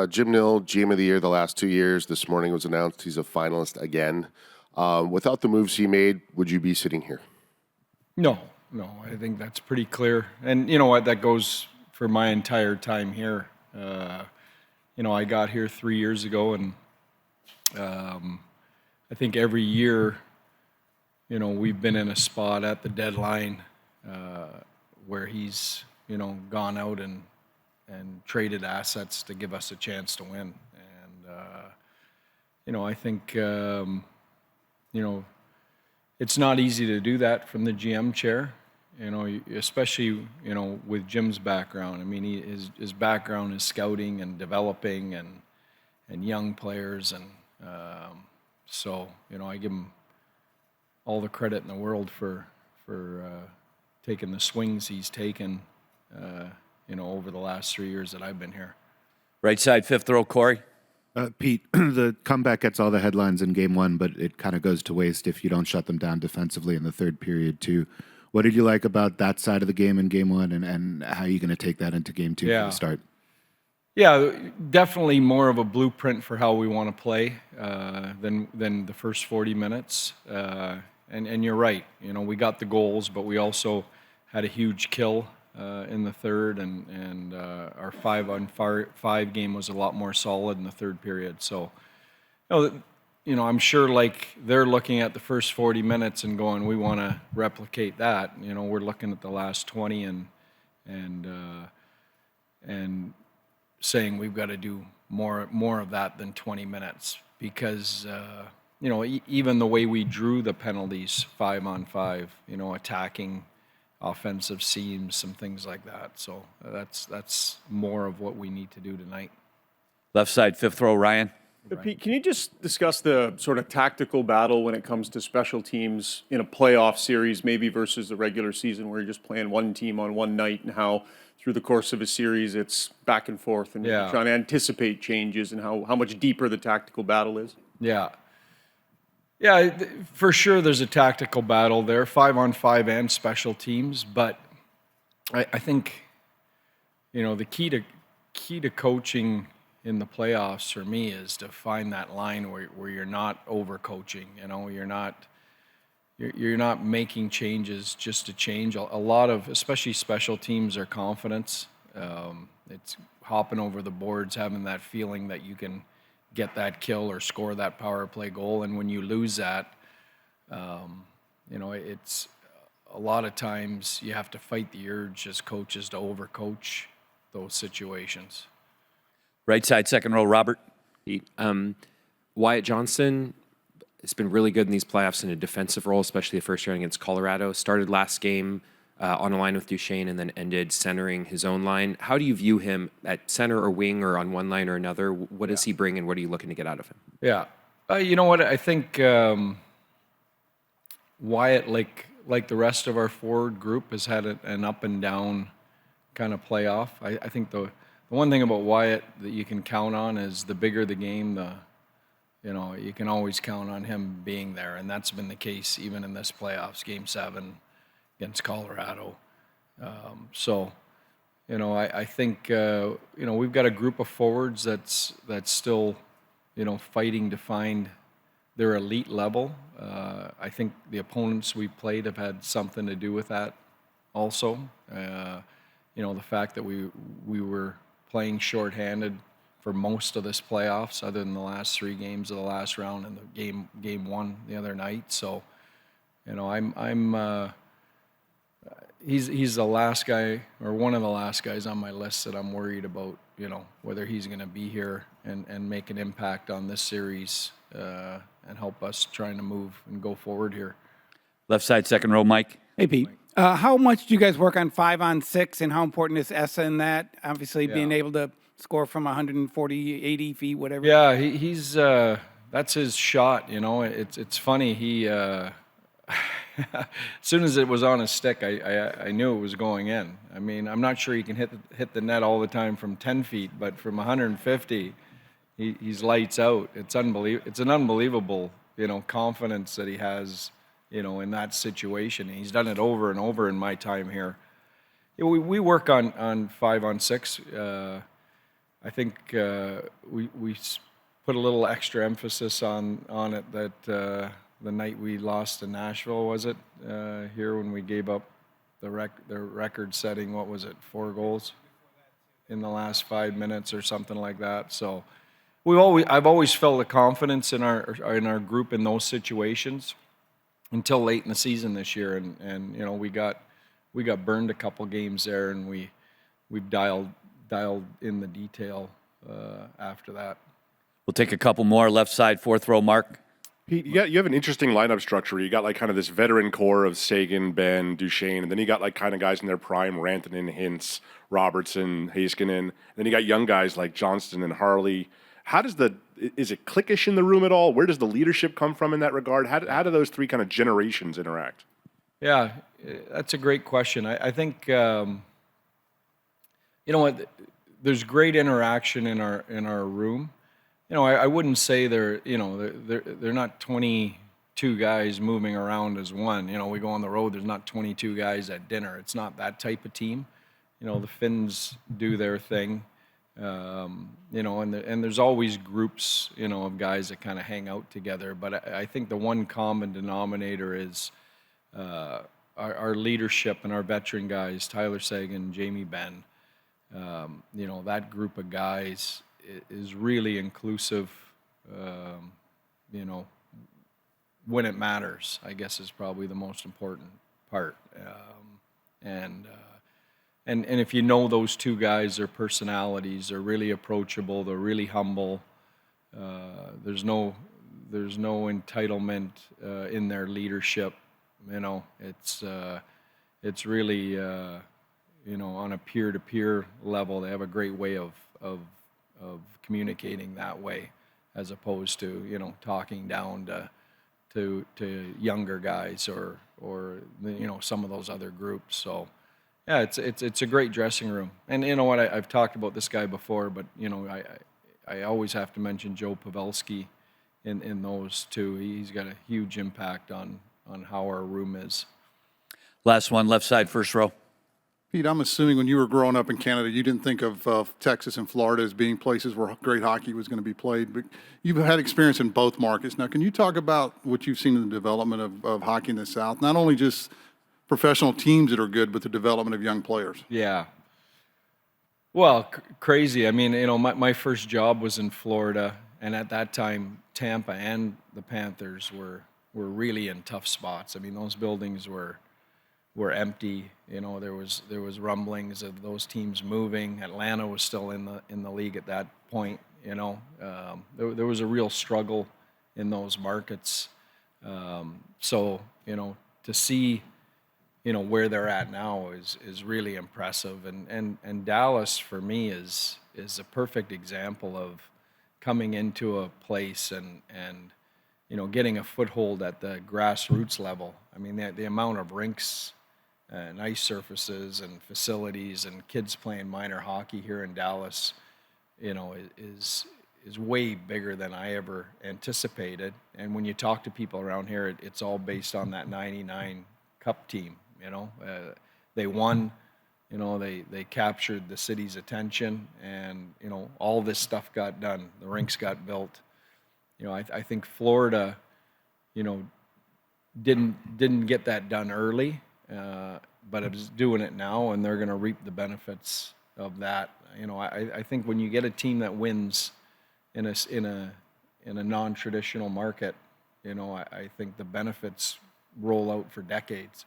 Jim Nill, GM of the Year the last 2 years. This morning was announced he's a finalist again. Without the moves he made, would you be sitting here? No, I think that's pretty clear. And you know what, that goes for my entire time here. I got here 3 years ago, and I think every year, we've been in a spot at the deadline where he's, gone out and traded assets to give us a chance to win. And, I think, it's not easy to do that from the GM chair, especially, with Jim's background. I mean, his background is scouting and developing and young players. And so, I give him all the credit in the world for taking the swings he's taken, over the last 3 years that I've been here. Right side, fifth row, Corey. Pete, the comeback gets all the headlines in game one, but it kind of goes to waste if you don't shut them down defensively in the third period too. What did you like about that side of the game in game one, and how are you going to take that into game two for the start? Yeah, definitely more of a blueprint for how we want to play than the first 40 minutes. And you're right, we got the goals, but we also had a huge kill in the third, and our 5-on-5 game was a lot more solid in the third period. So, I'm sure like they're looking at the first 40 minutes and going, we want to replicate that. We're looking at the last 20 and saying we've got to do more of that than 20 minutes because even the way we drew the penalties 5-on-5, attacking offensive seams, some things like that. So that's more of what we need to do tonight. Left side, fifth row, Ryan. Pete, can you just discuss the sort of tactical battle when it comes to special teams in a playoff series, maybe versus the regular season where you're just playing one team on one night, and how through the course of a series it's back and forth and trying to anticipate changes, and how much deeper the tactical battle is? Yeah, for sure there's a tactical battle there, 5-on-5 and special teams, but I think, the key to coaching in the playoffs for me is to find that line where you're not overcoaching, you're not making changes just to change. A lot of, especially special teams, are confidence. It's hopping over the boards, having that feeling that you can get that kill or score that power play goal. And when you lose that, it's a lot of times you have to fight the urge as coaches to overcoach those situations. Right side, second row, Robert. Wyatt Johnston has been really good in these playoffs in a defensive role, especially the first round against Colorado. Started last game on a line with Duchesne and then ended centering his own line. How do you view him at center or wing or on one line or another? What does he bring, and what are you looking to get out of him? Yeah. You know what? I think Wyatt, like the rest of our forward group, has had an up and down kind of playoff. I think the one thing about Wyatt that you can count on is the bigger the game, you can always count on him being there, and that's been the case even in this playoffs, Game 7 against Colorado. I think we've got a group of forwards that's still fighting to find their elite level. I think the opponents we played have had something to do with that also. The fact that we were playing shorthanded for most of this playoffs, other than the last 3 games of the last round and the game 1 the other night. So, he's the last guy, or one of the last guys on my list that I'm worried about, whether he's going to be here and make an impact on this series and help us trying to move and go forward here. Left side, second row, Mike. Hey, Pete. How much do you guys work on 5-on-6, and how important is Essa in that? Obviously, being able to score from 140, 80 feet, whatever. Yeah, he's that's his shot. It's funny. He as soon as it was on his stick, I knew it was going in. I mean, I'm not sure he can hit the net all the time from 10 feet, but from 150, he's lights out. It's unbelievable. It's an unbelievable, confidence that he has, in that situation. And he's done it over and over in my time here. We work on 5-on-6. I think we put a little extra emphasis on it that the night we lost to Nashville, was it, here when we gave up the record-setting, what was it, 4 goals in the last 5 minutes or something like that. So I've always felt a confidence in our group in those situations until late in the season this year, and you know, we got burned a couple games there, and we've dialed in the detail after that. We'll take a couple more. Left side, fourth row, Mark. Pete, you have an interesting lineup structure. You got like kind of this veteran core of Sagan, Ben, Duchesne, and then you got like kind of guys in their prime, Rantanen, Hintz, Robertson, Heiskanen. And then you got young guys like Johnston and Harley. Is it cliquish in the room at all? Where does the leadership come from in that regard? How do those three kind of generations interact? Yeah, that's a great question. I think you know what, there's great interaction in our room. You know, I wouldn't say they're not 22 guys moving around as one. You know, we go on the road, there's not 22 guys at dinner. It's not that type of team. You know, the Finns do their thing. You know, and there's always groups, you know, of guys that kind of hang out together. But I think the one common denominator is our leadership and our veteran guys, Tyler Sagan, Jamie Benn. You know, that group of guys is really inclusive. You know, when it matters, I guess, is probably the most important part. And if you know those two guys, their personalities are really approachable. They're really humble. There's no entitlement in their leadership. You know, it's really you know, on a peer-to-peer level. They have a great way of communicating that way, as opposed to, you know, talking down to younger guys or you know, some of those other groups. So. Yeah, it's a great dressing room, and you know what, I've talked about this guy before, but you know, I always have to mention Joe Pavelski in those two. He's got a huge impact on how our room is. Last one, left side, first row. Pete, I'm assuming when you were growing up in Canada, you didn't think of Texas and Florida as being places where great hockey was going to be played, but you've had experience in both markets. Now, can you talk about what you've seen in the development of hockey in the South? Not only just professional teams that are good, but the development of young players. Yeah. Well, crazy. I mean, you know, my first job was in Florida, and at that time, Tampa and the Panthers were really in tough spots. I mean, those buildings were empty. You know, there was rumblings of those teams moving. Atlanta was still in the league at that point. You know, there was a real struggle in those markets. So, you know, to see, you know, where they're at now is really impressive. And Dallas, for me, is a perfect example of coming into a place and you know, getting a foothold at the grassroots level. I mean, the amount of rinks and ice surfaces and facilities and kids playing minor hockey here in Dallas, you know, is way bigger than I ever anticipated. And when you talk to people around here, it's all based on that '99 Cup team. You know, they won. You know, they captured the city's attention, and you know, all this stuff got done. The rinks got built. You know, I think Florida, you know, didn't get that done early, but it's doing it now, and they're going to reap the benefits of that. You know, I think when you get a team that wins in a non-traditional market, you know, I think the benefits roll out for decades.